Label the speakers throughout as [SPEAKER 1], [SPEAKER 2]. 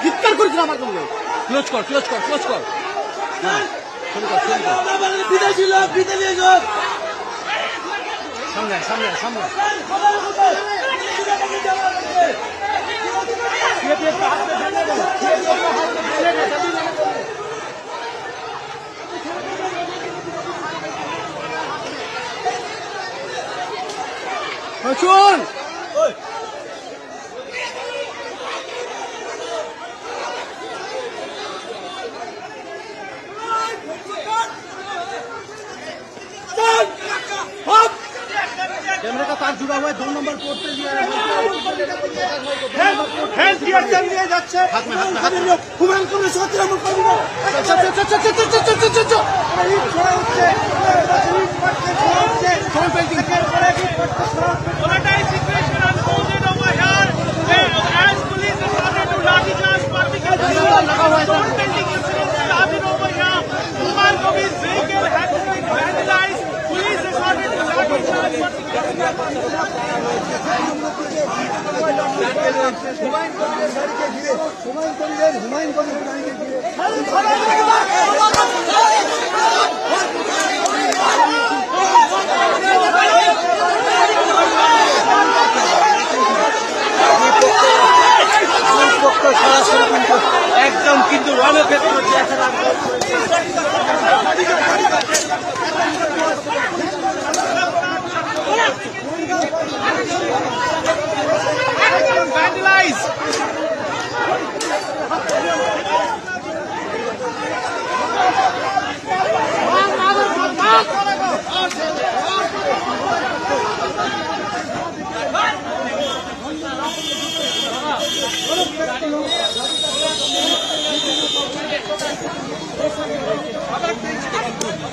[SPEAKER 1] চিৎকার করছিল আমার সঙ্গে। ক্লোজ কর ক্লোজ কর ক্লোজ কর। হ্যাঁ শুরু কর শুরু কর।
[SPEAKER 2] বিদেশি লোক বিদেশি লোক
[SPEAKER 1] সামনে সামনে সামনে। শুন कैमरे का तार जुड़ा हुआ है 2 नंबर पोर्ट पे
[SPEAKER 2] নিয়ে যাচ্ছে
[SPEAKER 1] हाथ में
[SPEAKER 2] হুমায়ুন কবির সাথে আমার কবির
[SPEAKER 3] Volatile situation unfolded over here, as police resorted to laఠीचार्ज particle stone pelting incidents started over here. Humayun Kabir's vehicle had to be vandalized. Police resorted to laఠीचार्ज
[SPEAKER 2] Humayun Kabir গাড়িকে ঘিরে
[SPEAKER 1] একদম কিন্তু রণক্ষেত্র
[SPEAKER 3] vandalized.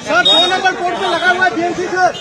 [SPEAKER 2] सर 2 नंबर पोर्ट पे लगा हुआ है बीएमसी सर।